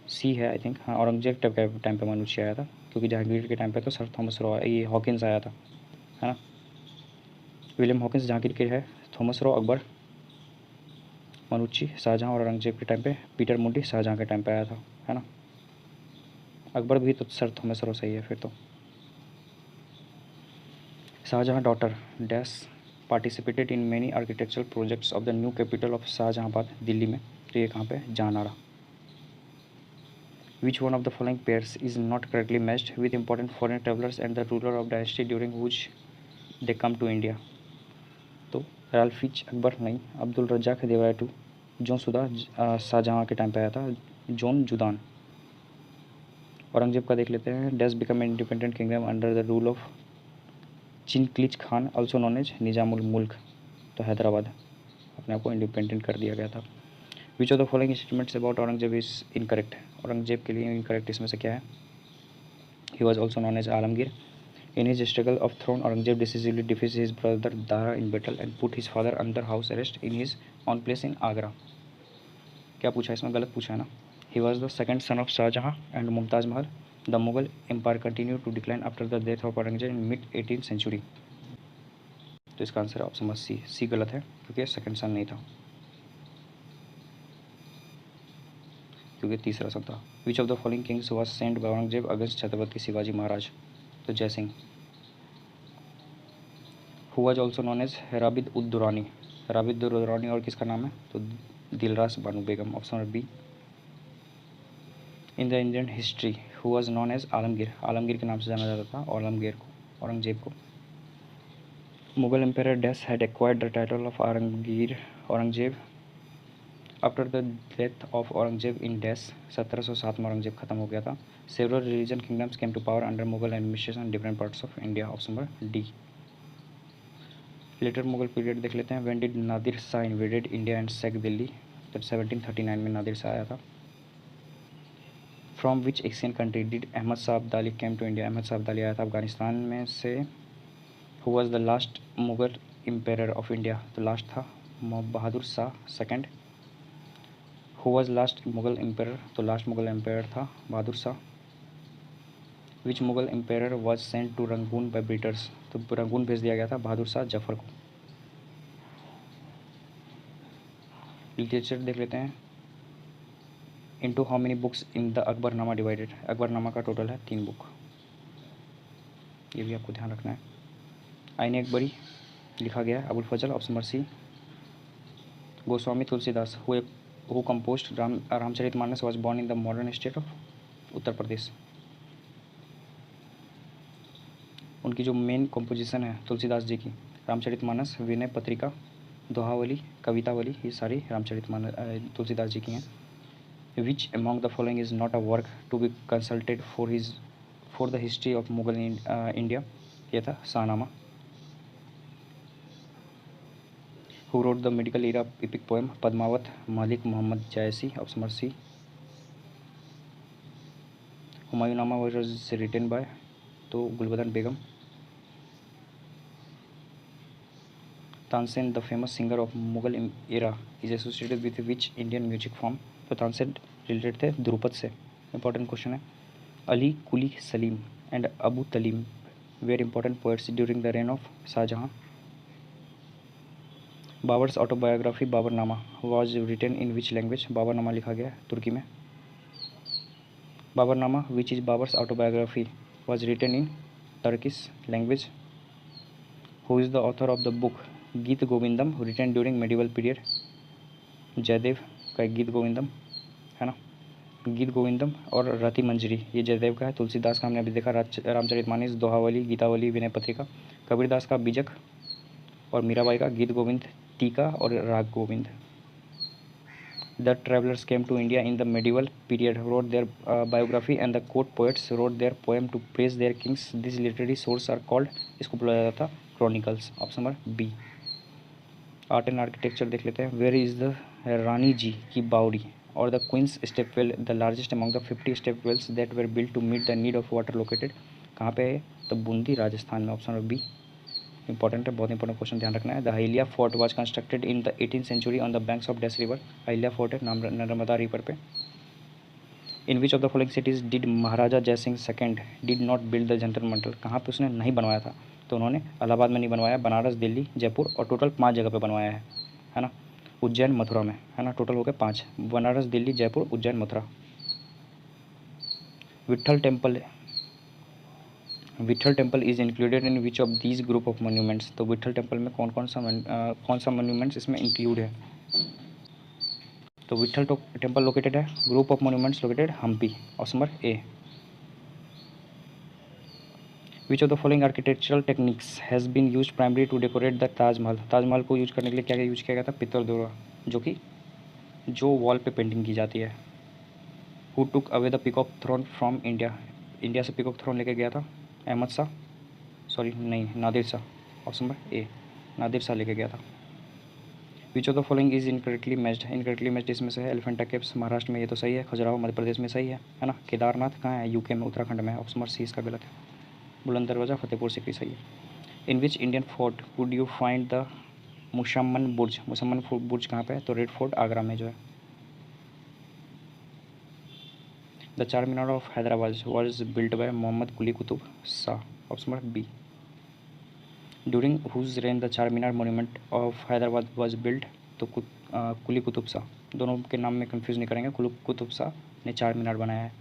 [SPEAKER 1] सी है आई थिंक। हाँ, औरंगजेब के टाइम पे मनुची आया था, क्योंकि जहांगीर के टाइम पे तो सर थॉमस रॉ ये हॉकिंस आया था, है ना। विलियम हॉकिंस जहांगीर के है, थॉमस रॉ अकबर, मनुची शाहजहाँ, और औरंगजेब के टाइम पे पीटर मुंडी शाहजहाँ के टाइम पे आया था, है ना। अकबर भी तो सर थॉमस रॉ सही है फिर तो। Shahjahan daughter dash participated in many architectural projects of the new capital of Shahjahanabad Delhi में, तो ये कहाँ पे Jahanara. Which one of the following pairs is not correctly matched with important foreign travellers and the ruler of dynasty during which they came to India, तो राल्फिच अकबर नहीं, Abdul Razzaq Devaraya two, John सुदा शाहजहाँ के टाइम पे आया था, जोन जुदान। औरंगजेब का देख लेते हैं। Dash become independent kingdom under the rule of Chinqilich Khan also known as Nizamul Mulk, तो हैदराबाद अपने आप को इंडिपेंडेंट कर दिया गया था। Which of the following statements about Aurangzeb is incorrect, Aurangzeb के लिए इनकरेक्ट इसमें से क्या है। He was also known as Alamgir. In his struggle of throne Aurangzeb decisively defeated his brother Dara in battle and put his father under house arrest in his own place in Agra. क्या पूछा इसमें, गलत पूछा है ना। He was the second son of Shah Jahan and Mumtaz Mahal. The Mughal empire continue to decline after the death of Aurangzeb in mid 18th century, तो इसका आंसर है ऑप्शन नंबर सी। सी गलत है क्योंकि सेकंड सन नहीं था, क्योंकि तीसरा सन था। Which of the following kings was sent by Aurangzeb against Chhatrapati Shivaji Maharaj, तो Jaisingh. Who was also known as Rabia ud Durani, Rabia Durani और किसका नाम है, तो Dilras Bano Begum. Option number B. In the Indian history who was known as Alamgir, Alamgir के नाम से जाना जाता था आलमगीर को, औरंगजेब को। Mughal empire dash had acquired the title of Aurangzeb after the death of Aurangzeb in dash, 1707 में औरंगजेब खत्म हो गया था। Several religion kingdoms came to power under Mughal administration different parts of India. Option number D. Later Mughal period देख लेते हैं। When did Nadir Shah invaded India and sack Delhi, तो 1739 में नादिर शाह आया था। From which Asian country did Ahmad Shah Abdali came to India, Ahmad Shah Abdali आया था अफगानिस्तान में से। Who was the last Mughal empire of India, तो लास्ट था Bahadur Shah second. Who was last Mughal empire, तो लास्ट मुगल एम्पायर था Bahadur Shah. Which Mughal empire was sent to Rangoon by British, तो रंगून भेज दिया गया था बहादुर शाह जफर को। लिटरेचर देख लेते हैं। Into how many books in the Akbarnama divided, Akbarnama का टोटल है 3 बुक, ये भी आपको ध्यान रखना है। आईने अकबरी लिखा गया है Abul Fazal. Option number C. Goswami Tulsidas who composed Ramcharitmanas was born in the modern state of Uttar Pradesh. उनकी जो मेन कंपोजिशन है तुलसीदास जी की, रामचरितमानस, विनय पत्रिका, दोहावली, कवितावली, ये सारी रामचरितमानस तुलसीदास जी की हैं। Which among the following is not a work to be consulted for the history of Mughal India, ये था Shahnama. Who wrote the medieval era epic poem Padmavat, Malik Mohammad Jayasi. Option number C. Humayunnama was written by, तो Gulbadan Begum. Tansen the famous singer of Mughal era is associated with which Indian music form, तो तानसेन रिलेटेड थे ध्रुपद से। इंपॉर्टेंट क्वेश्चन है। Ali Kuli Salim and Abu Talim were important poets during the reign of Shahjahan. Babar's autobiography Baburnama was written in which language? Baburnama लिखा गया तुर्की में. Baburnama which is Babar's autobiography was written in Turkish language. Who is the author of the book गीत गोविंदम written during medieval period? Jaydev का गीत गोविंदम है ना. गीत गोविंदम और रति मंजरी ये जयदेव का है. तुलसीदास का हमने अभी देखा रामचरितमानस, दोहावली, गीतावली, विनय पत्रिका. कबीरदास का बीजक और मीराबाई का गीत गोविंद, टीका और राग Govind. The travelers came to India in the medieval period, wrote their biography, and the court poets wrote their poem to praise their kings. These literary sources are called, इसको बुलाया जाता chronicles. Option number B. Art and architecture देख लेते हैं. Where is the Rani ji की बावड़ी और the queen's stepwell the largest among the 50 stepwells that were built to meet the need of water located कहाँ पे है? तो बूंदी राजस्थान में. ऑप्शन नंबर बी इंपॉर्टेंट है, बहुत इंपॉर्टेंट क्वेश्चन ध्यान रखना है. The Ahilya fort was constructed in the 18th century on the banks of dash river. Ahilya fort है नर्मदा रिवर पे. In which of the following cities did Maharaja Jaisingh second did not build the Jantar Mantar कहाँ पे उसने नहीं बनवाया था? तो उन्होंने इलाहाबाद में नहीं बनवाया, बनारस, दिल्ली, जयपुर और टोटल 5 जगह पे बनवाया है ना. उज्जैन, मथुरा में है ना. टोटल हो गए 5. Banaras, Delhi, Jaipur, Ujjain, Mathura. Vitthal temple is included in which of these group of monuments. तो विट्ठल टेम्पल में कौन सा मोन्यूमेंट्स इसमें इंक्लूड है? तो विट्ठल टेम्पल लोकेटेड है, group of monuments located Hampi. Option number A. Which of the following architectural techniques has been use primary to decorate the Taj Mahal. Taj Mahal को यूज करने के लिए क्या यूज किया गया था? पित्तल दोरा, जो वॉल पे पेंटिंग की जाती है. Who took away the peacock throne from India. India से पीकॉक थ्रोन लेके गया था Ahmad Shah, Nadir Shah. Option number A, Nadir Shah लेके गया था. Which of the following is incorrectly matched. Incorrectly matched इसमें से है एलिफेंटा केव्स महाराष्ट्र में, ये तो सही है. खजुराहो मध्य प्रदेश में, सही है ना. केदारनाथ कहाँ है? यूके में, उत्तराखंड में. ऑप्शन नंबर सी इसका गलत है. बुलंद दरवाज़ा फतेहपुर सीकरी, सही है. In which Indian fort would you find the Musamman Burj. Musamman Burj कहाँ पे है? तो रेड फोर्ट आगरा में जो है. The Char Minar of Hyderabad was built by Mohammad Quli Qutub Shah. Option number B. During whose reign the Char Minar monument of Hyderabad was built. तो कुली कुतुब शाह. दोनों के नाम में कंफ्यूज नहीं करेंगे. कुली कुतुब शाह ने चार मीनार बनाया है.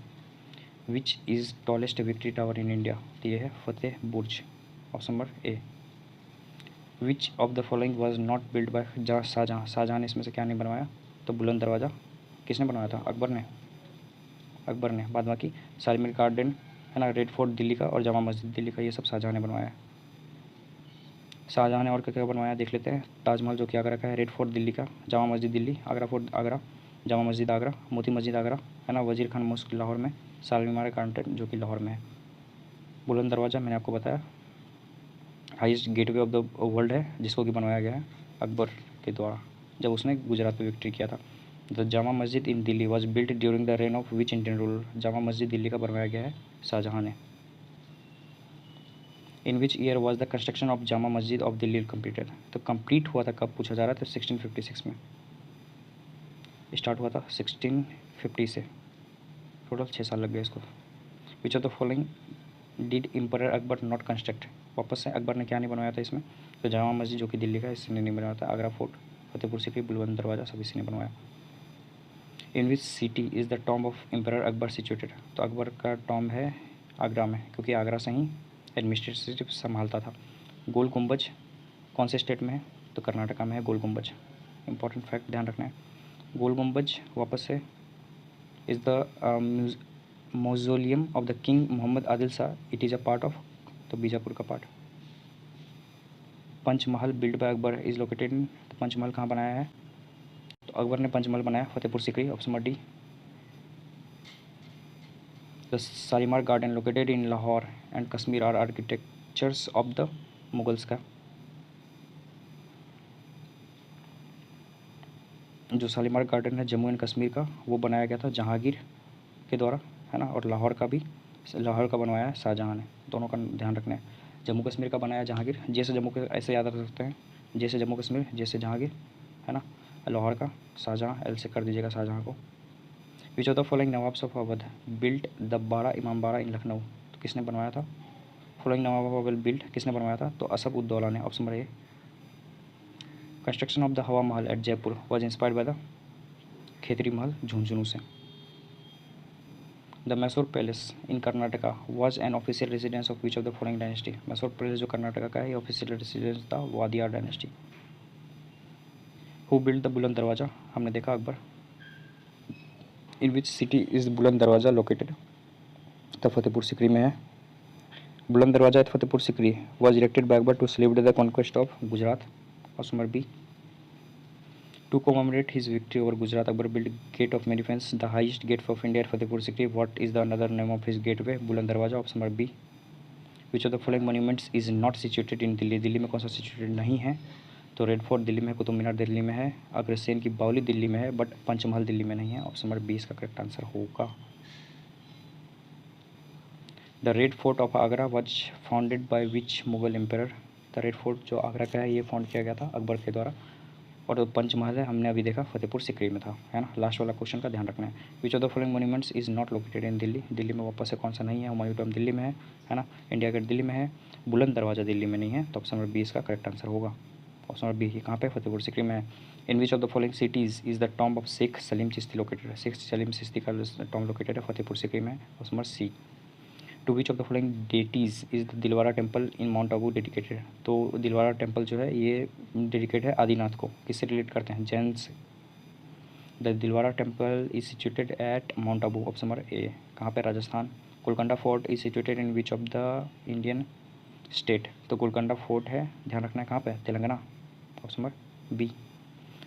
[SPEAKER 1] Which is tallest victory tower in India. तो ये है Fateh Burj. Option number A. Which of the following was not built by Shahjahan. Shahjahan ने इसमें से क्या नहीं बनवाया? तो बुलंद दरवाज़ा किसने बनवाया था? अकबर ने. बाद बाकी शालीमार गार्डन है ना, रेड फोर्ट दिल्ली का और जामा मस्जिद दिल्ली का, ये सब शाहजहाँ ने बनवाया है. शाहजहाँ ने और क्या क्या बनवाया देख लेते हैं. ताजमहल जो कि आगरा का है, रेड फोर्ट दिल्ली का, जामा मस्जिद दिल्ली, आगरा फोर्ट आगरा, जामा मस्जिद आगरा, मोती मस्जिद आगरा है ना, वजीर खान मॉस्क लाहौर में, शालीमार गार्डन जो कि लाहौर में है. बुलंद दरवाज़ा मैंने आपको बताया highest gateway of the world है, जिसको कि बनवाया गया है अकबर के द्वारा जब उसने गुजरात पे विक्ट्री किया था. The Jama Masjid in Delhi was built during the reign of which Indian ruler. Jama Masjid Delhi का बनवाया गया है शाहजहाँ ने. In which year was the construction of Jama Masjid of Delhi completed. तो कंप्लीट हुआ था कब पूछा जा रहा था? 1656 में स्टार्ट हुआ था, 1650 से. टोटल 6 साल लग गए इसको. विच of the following did emperor Akbar not construct. वापस से अकबर ने क्या नहीं बनवाया था इसमें? तो जामा मस्जिद जो कि दिल्ली का, इसने नहीं बनवाया था. आगरा फोर्ट, फतेहपुर सीकरी, बुलंद दरवाज़ा सब इसने बनवाया. In which city is the tomb of emperor Akbar situated. तो अकबर का टॉम्ब है आगरा में, क्योंकि आगरा से ही एडमिनिस्ट्रेटिव संभालता था. गोल गुम्बज कौन से स्टेट में है? तो कर्नाटका में है गोल गुम्बज. इंपॉर्टेंट फैक्ट ध्यान रखना है. गोल गुम्बज वापस से is the mausoleum of the king Mohammad Adil Shah. It is a part of, तो बीजापुर का part. Panchmahal build by Akbar is located in. तो पंचमहल कहाँ बनाया है? तो अकबर ने पंचमहल बनाया Fatehpur Sikri. Option number D. The Shalimar garden located in Lahore and Kashmir are architectures of the Mughals का. जो शालीमार गार्डन है जम्मू एंड कश्मीर का, वो बनाया गया था जहांगीर के द्वारा है ना, और लाहौर का भी, लाहौर का बनवाया है शाहजहाँ ने. दोनों का ध्यान रखना है. जम्मू कश्मीर का बनाया जहांगीर, जैसे जम्मू के ऐसे याद रख सकते हैं, जैसे जम्मू कश्मीर जैसे जहांगीर है ना. लाहौर का शाहजहाँ, एल से कर दीजिएगा शाहजहाँ को. Which of the following nawabs of Awadh built the Bara Imambara in Lucknow, तो किसने बनवाया था? Following nawab of Awadh built किसने बनवाया था? तो असफ उद्दौला ने, option number A. Construction of the Hawa Mahal at Jaipur was inspired by the Khetri Mahal Jhunjhunu से। The Mysore palace in Karnataka was an official residence of which of the following dynasty, Mysore palace जो कर्नाटका का है ये ऑफिशियल रेजिडेंस था वादियार डायनेस्टी। हु बिल्ड द बुलंद दरवाजा, हमने देखा अकबर। इन विच सिटी इज बुलंद दरवाजा लोकेटेड, तो फतेहपुर सिकरी में है। Buland Darwaza at Fatehpur Sikri was erected by Akbar to celebrate the conquest of Gujarat, option number B. To commemorate his victory over Gujarat, Akbar built Gate of Many Fans, the highest gate of India at Fatehpur Sikri. What is the another name of his gateway? Buland Darwaza, option number B. Which of the following monuments is not situated in Delhi? Delhi में कौन सा सिचुएटेड नहीं है? तो रेड फोर्ट दिल्ली में है, कुतुब मीनार दिल्ली में है, अग्रसेन की बावली दिल्ली में है, बट पंचमहल दिल्ली में नहीं है। ऑप्शन नंबर बी इसका करेक्ट आंसर होगा। The red fort of Agra was founded by which Mughal emperor? The red fort जो आगरा का है ये फाउंड किया गया था अकबर के द्वारा। और पंचमहल है हमने अभी देखा फतेहपुर सिकरी में था, है ना। लास्ट वाला क्वेश्चन का ध्यान रखना है। विच of the following monuments is not located in Delhi? Delhi में वापस से कौन सा नहीं है? हुमायूं टॉम्ब दिल्ली में है ना। इंडिया गेट दिल्ली में है, बुलंद दरवाजा दिल्ली में नहीं है, तो ऑप्शन नंबर बी इसका करेक्ट आंसर होगा। ऑप्शन नंबर बी कहाँ पे? फतेहपुर सिकरी में है। In which of the following cities is the tomb of Sheikh Salim Chishti located है? शेख सलीम चिश्ती का टॉम्ब लोकेटेड है फतेहपुर सिकरी में, option number C. To which of the following deities is the Dilwara temple in Mount Abu dedicated? तो दिलवारा टेम्पल जो है ये डेडिकेट है आदिनाथ को, किससे रिलेट करते हैं? जैन से। The Dilwara temple is situated at Mount Abu, option number A. कहाँ पे? Rajasthan. Golconda fort is situated in which of the Indian state? तो गोलकोंडा फोर्ट है, ध्यान रखना है कहाँ पे? Telangana, option number B.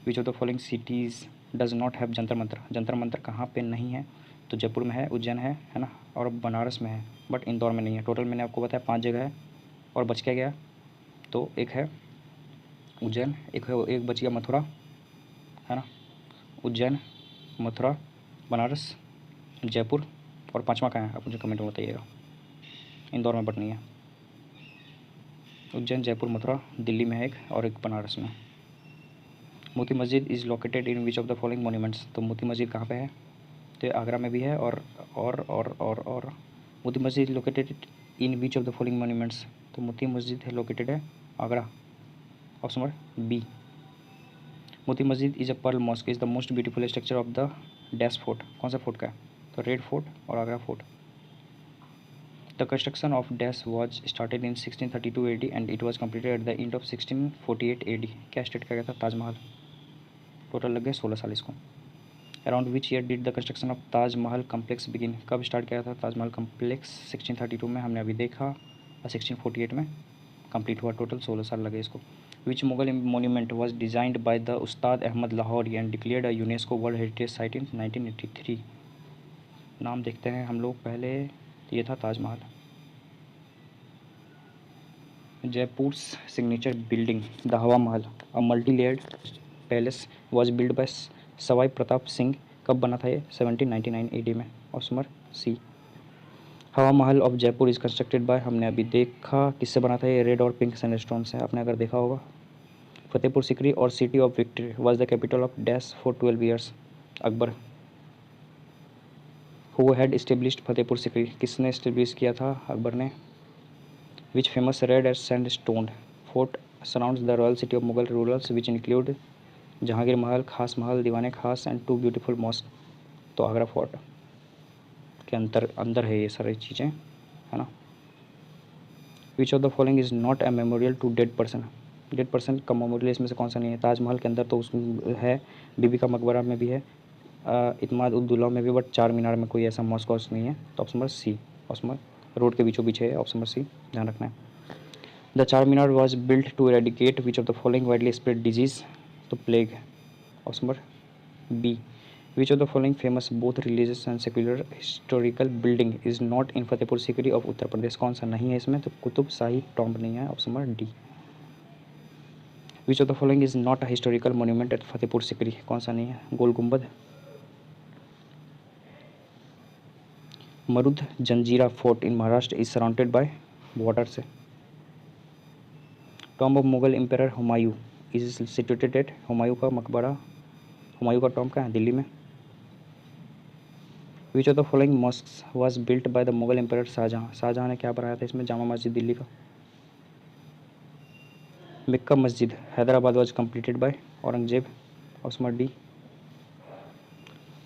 [SPEAKER 1] Which of the following cities does not have Jantar Mantar? Jantar Mantar कहाँ पे नहीं है? तो जयपुर में है, उज्जैन है ना, और बनारस में है, बट इंदौर में नहीं है। टोटल मैंने आपको बताया 5 जगह है और बच क्या गया? तो एक है उज्जैन, एक बच गया मथुरा, है ना। उज्जैन, मथुरा, बनारस, जयपुर, और 5वां कहाँ है आप मुझे कमेंट में बताइएगा। इंदौर में बट नहीं है। उज्जैन, जयपुर, मथुरा, दिल्ली में है एक, और एक बनारस में। Moti Masjid is located in which of the following monuments? तो मोती मस्जिद कहाँ पे है? तो आगरा में भी है, और Moti Masjid located in which of the following monuments? तो मोती मस्जिद है लोकेटेड है Agra, option number B. Moti Masjid is a pearl mosque is the most beautiful structure of the dash fort? कौन सा फोर्ट का है? तो रेड फोर्ट और Agra fort. The construction of dash was started in 1632 AD and it was completed at the end of 1648 AD। क्या स्टेट किया गया था? ताजमहल। टोटल लग गए 16 साल इसको। Around which year did the construction of Taj Mahal complex begin? कब स्टार्ट किया था ताजमहल कम्प्लेक्स? 1632 में हमने अभी देखा, और 1648 में कंप्लीट हुआ। टोटल 16 साल लगे इसको। Which Mughal monument was designed by the Ustad Ahmad Lahori and declared a UNESCO world heritage site in 1983? नाम देखते हैं हम लोग पहले। ये था Taj Mahal. Jaipur signature building the Hawa Mahal a multi layered palace was build by Sawai Pratap Singh. कब बना था ये? 1799 AD में, option number C. Hawa Mahal of Jaipur is constructed by, हमने अभी देखा किससे बना था ये? रेड और पिंक सैंडस्टोन से, आपने अगर देखा होगा। फतेहपुर सिकरी और city of victory was the capital of dash for 12 years? Akbar. Who had established Fatehpur Sikri? किसने इस्टेब्लिश किया था? अकबर ने। Which famous red and sandstone fort surrounds the royal city of Mughal rulers which include Jahangir महल, खास महल, दीवाने खास एंड 2 ब्यूटीफुल मॉस्क? तो आगरा फोर्ट के अंदर है ये सारी चीज़ें, है ना। Which of the following is not a memorial to dead person? Dead person का मेमोरियल इसमें से कौन सा नहीं है? ताजमहल के अंदर तो उसमें है, बीबी का मकबरा में भी है, इतमाद उद्दौला में भी, बट चार मीनार में कोई ऐसा मॉस्क नहीं है। तो option number C, option number road के बीचों बीच है, ऑप्शन नंबर सी ध्यान रखना है। The Char Minar was built to eradicate which of the following widely spread disease? तो plague, option number B. Which of the following famous both religious and secular historical building is not in Fatehpur Sikri of Uttar Pradesh? कौन सा नहीं है इसमें? तो कुतुब शाही टॉम्ब नहीं है, option number D. Which of the following is not a historical monument at Fatehpur Sikri? कौन सा नहीं है? Gol Gumbaz. Murud Janjira fort in Maharashtra is surrounded by water से। Tomb of Mughal emperor Humayun is situated at, Humayun का मकबरा, हुमायूं का टॉम्ब कहाँ है? दिल्ली में। Which of the following mosques was built by the Mughal empire Shahjahan. Shahjahan ने क्या बनाया था इसमें? जामा मस्जिद दिल्ली का। मक्का मस्जिद Hyderabad was completed by Aurangzeb. Option D.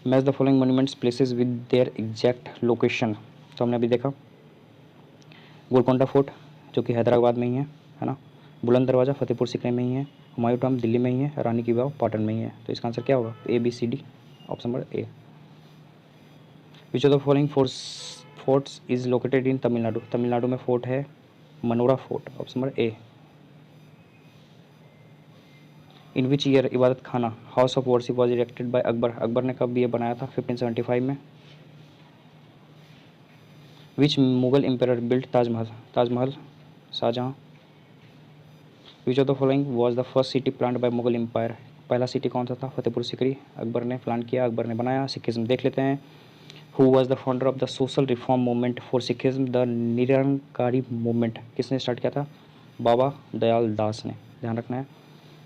[SPEAKER 1] Match the following monuments places with their exact location. तो हमने अभी देखा गोलकोंडा फोर्ट जो कि हैदराबाद में ही है ना। बुलंद दरवाज़ा फतेहपुर सीकरी में ही है। हुमायूं टॉम्ब दिल्ली में ही है। रानी की वाव पाटन में ही है। तो इसका आंसर क्या होगा? A B C D. Option number A. Which of the following forts is located in Tamil Nadu. Tamil Nadu में फोर्ट है Manora fort. Option number A. In which year Ibadat Khana house of worship was erected by Akbar. Akbar ने कब ये बनाया था? 1575 में। Which Mughal empire built Taj Mahal. Taj Mahal Shahjahan. Which of the following was the first city planned by Mughal empire. पहला सिटी कौन सा था? फतेहपुर सीकरी। अकबर ने प्लान किया, अकबर ने बनाया। सिखिज्म देख लेते हैं। Who was the founder of the social reform movement for Sikhism. The Nirankari movement किसने स्टार्ट किया था? बाबा दयाल दास ने। ध्यान रखना है।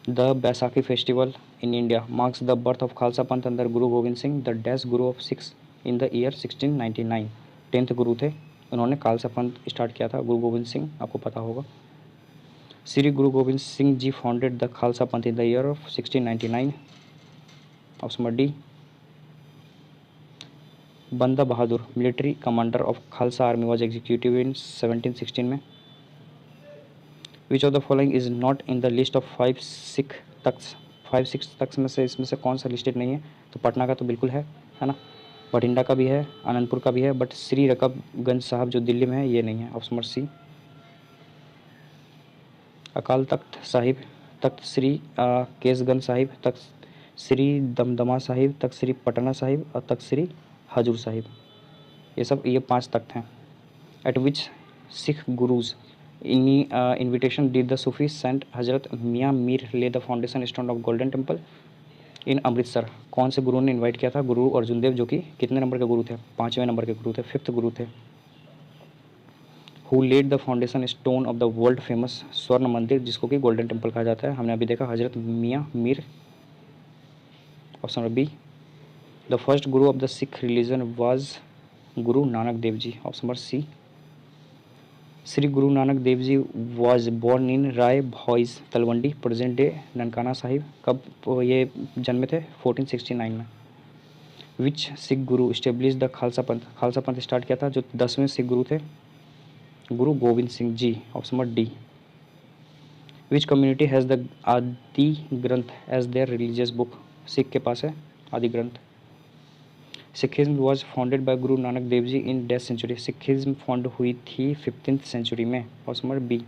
[SPEAKER 1] The Baisakhi festival in India marks the birth of Khalsa पंथ under Guru Gobind Singh the dash Guru of six in the year 1699। 10th गुरु थे, उन्होंने खालसा पंथ स्टार्ट किया था। गुरु गोविंद सिंह, आपको पता होगा। Shri Guru Gobind Singh ji founded the Khalsa Panth in the year of 1699। Option number D. Banda Bahadur military commander of Khalsa army was executive in 1716 में। Which of the following is not in the list of 5 Sikh Takht. 5 Sikh Takht में से इसमें से कौन सा लिस्टेड नहीं है? तो पटना का तो बिल्कुल है ना। बठिंडा का भी है, आनंदपुर का भी है, बट श्री रकाबगंज साहब जो दिल्ली में है ये नहीं है। Option number C. Akal Takht Sahib, तख्त श्री केसगंज साहिब, तख्त श्री दमदमा साहिब, तख्त श्री पटना साहिब और तख्त श्री हजूर साहिब। ये 5 तख्त हैं। At which Sikh gurus invitation did the Sufi Saint Hazrat Mian Mir lay the foundation stone of Golden Temple in Amritsar. कौन से गुरु ने इनवाइट किया था? गुरु अर्जुन देव, जो कि कितने नंबर के गुरु थे? 5वें नंबर के गुरु थे, 5th गुरु थे। Who laid the foundation stone of the world famous Swarna Mandir, जिसको कि गोल्डन टेम्पल कहा जाता है? हमने अभी देखा Hazrat Mian Mir. Option number B. The first guru of the Sikh religion was Guru Nanak Dev ji. Option number C. Shri Guru Nanak Dev ji was born in Rai Bhois Talwandi present day Nankana Sahib. कब ये जन्मे थे? 1469 में। विच सिख गुरु स्टेब्लिश द खालसा पंथ। खालसा पंथ स्टार्ट किया था जो 10वें सिख गुरु थे? Guru Gobind Singh ji. Option number D. Which community has the Adi Granth as their religious book. Sikh के पास है आदि ग्रंथ। Sikhism was founded by Guru Nanak Dev ji in dash century. Sikhism found हुई थी 15th सेंचुरी में। Option number B.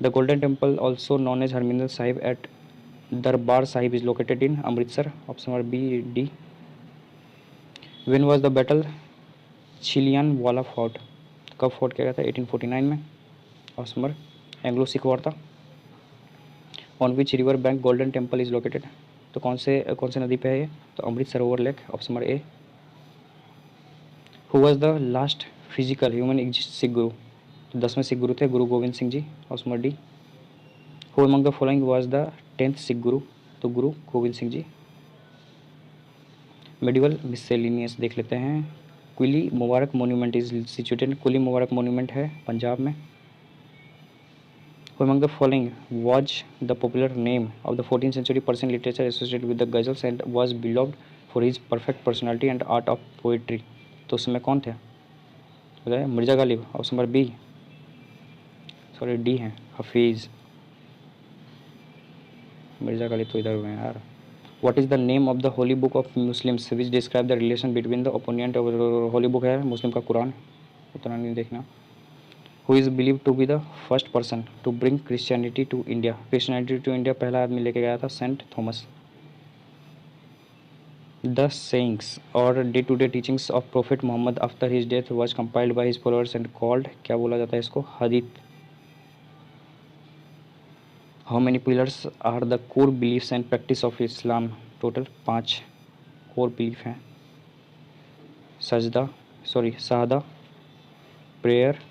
[SPEAKER 1] The Golden Temple also known as Harmandir Sahib at Darbar Sahib is located in Amritsar. Option number B D. When was the battle Chillianwala fought. कब फोर्ट किया गया था? 1849 में। Option number Anglo Sikh war था। On which river bank Golden Temple is located. तो कौन से नदी पे है ये? तो Amrit Sarovar lake. Option number A. Who was the last physical human exist Sikh guru. तो 10वें सिख गुरु थे Guru Gobind Singh ji. Option number D. Who among the following was the 10th Sikh guru. तो गुरु गोविंद सिंह जी। मेडिवल मिससेलिनियस देख लेते हैं। Quli Mubarak monument is situated. Quli Mubarak monument है पंजाब में। Who among the following was the popular name of the 14th century Persian literature associated with the ghazals and was beloved for his perfect personality and art of poetry। तो उस समय कौन थे? बताया Mirza Ghalib. Option number B, sorry D है हफीज़। मिर्जा गालिब तो इधर हुए हैं यार। What is the name of the holy book of Muslims which describe the relation between the opponent. Holy book है मुस्लिम का कुरान, उतना नहीं देखना। Who is believe to be the first person to bring Christianity to India. Christianity to India पहला आदमी लेके गया था सेंट थॉमस। द सेइंग्स और day to day teachings of prophet Mohammad after his death was compiled by his followers and called, क्या बोला जाता है इसको? हदीत। How many pillars are the core beliefs and practice of Islam. Total 5 core belief हैं। शहादा, प्रेयर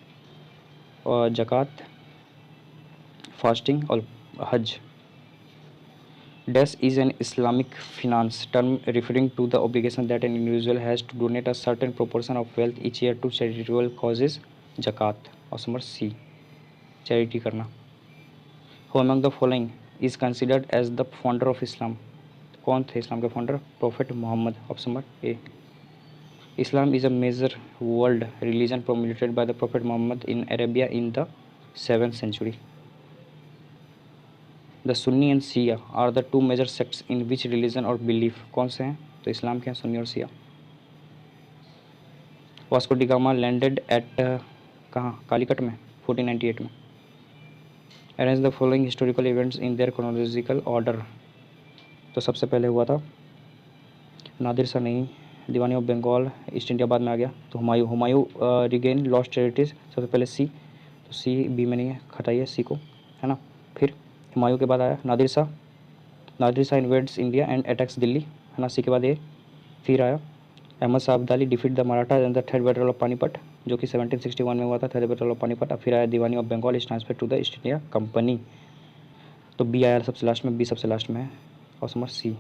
[SPEAKER 1] और ज़कात, फास्टिंग और हज। Dash is an Islamic finance term referring to the obligation that an individual has to donate a certain proportion of wealth each year to charitable causes. Zakat. Option number C. Charity करना. Who among the following is considered as the founder of Islam? कौन थे इस्लाम के founder? Prophet Muhammad. Option number A. Islam is a major world religion promulgated by the Prophet Muhammad in Arabia in the 7th century. The Sunni and Shia are the two major sects in which religion or belief. कौन से हैं? तो इस्लाम के हैं सुन्नी और शिया. Vasco da Gama landed at कहाँ? कालीकट में 1498 में. Arrange the following historical events in their chronological order. तो सबसे पहले हुआ था नादिर शाह नहीं, Diwani of Bengal, East India बाद में आ गया. तो हुमायूं रिगेन लॉस्ट टेरिटरीज सबसे पहले सी. तो सी बी में नहीं है, हटाइए सी को, है ना. फिर हुमायूं के बाद आया Nadir Shah invades India and attacks Delhi, है ना. सी के बाद ए. फिर आया Ahmad Shah Abdali defeat the Maratha and the third battle of Panipat, जो कि 1761 में हुआ था, थर्ड बैटल ऑफ पानीपत. फिर आया Diwani of Bengal is transfer to the East India Company. तो बी आया सबसे लास्ट में, बी सबसे लास्ट में है. और number C.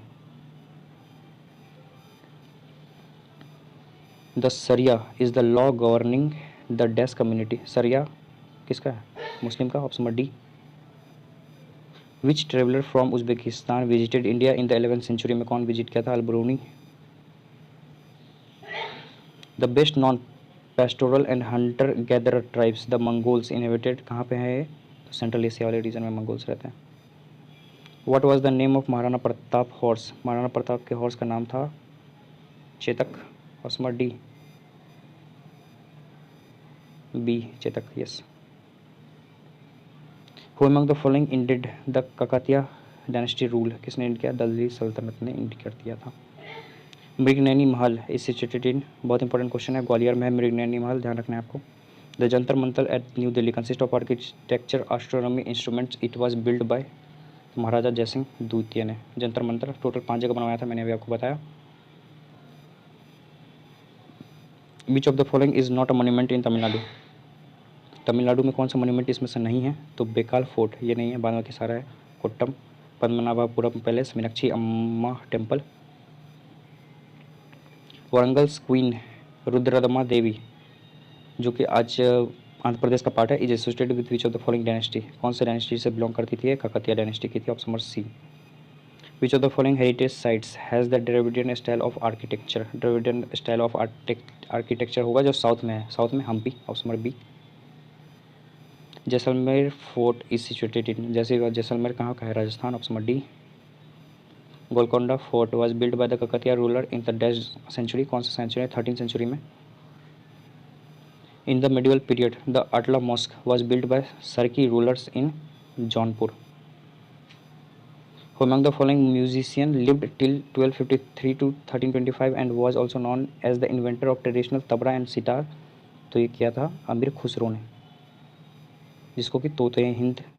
[SPEAKER 1] The sharia is the law governing the dash community. सरिया किसका है? मुस्लिम का. Option number D. Which traveller from Uzbekistan visited India in the 11th century. में कौन विजिट किया था? Al Biruni. The best non pastoral and hunter gatherer tribes the Mongols inhabited. कहाँ पे है ये? तो सेंट्रल एशिया वाले रीजन में मंगोल्स रहते हैं. What was the name of Maharana Pratap horse. Maharana Pratap के हॉर्स का नाम था Chetak. Option number D. B Chetak. Yes. Who among the following ended the Kakatiya dynasty rule. किसने इंड किया? दिल्ली सल्तनत ने इंड कर दिया था. मृगनैनी महल इज सिचुएटेड इन. बहुत इंपॉर्टेंट क्वेश्चन है. ग्वालियर में है मृगनैनी महल, ध्यान रखना है आपको. The Jantar Mantar at New Delhi consist of architecture astronomy instruments. It was build by Maharaja Jaisingh द्वितीय ने. जंतर मंतर टोटल 5 जगह बनवाया था, मैंने अभी आपको बताया. Which of the following is not a monument in Tamil Nadu. Tamil Nadu में कौन सा मोन्यूमेंट इसमें से नहीं है? तो बेकाल फोर्ट ये नहीं है, बाद में सारा है. कोट्टम, पद्मनाभपुरम पैलेस, मीनाक्षी अम्मा टेम्पल. वारंगल्स क्वीन रुद्रदमा देवी, जो कि आज आंध्र प्रदेश का पार्ट है, is associated with which of the following dynasty. कौन से डायनेस्टी से बिलोंग करती थी? काकतिया डायनेस्टी की थी. Option number C. Which of the following heritage sites has the Dravidian style of architecture. Dravidian style of architecture होगा जो साउथ में है, साउथ में Hampi. Option number B. Jaisalmer fort is situated in. Jaisalmer कहाँ का है? Rajasthan. Option number D. Golconda fort was build by the Kakatiya ruler in the dash century. कौन सा सेंचुरी है? 13th सेंचुरी में. In the medieval period the Atala mosque was build by Sharqi rulers in Jaunpur. Who among the following musician lived till 1253 to 1325 and was also known as the inventor of traditional tabla and sitar. तो ये किया था अमीर खुसरो ने, जिसको कि तोते हिंद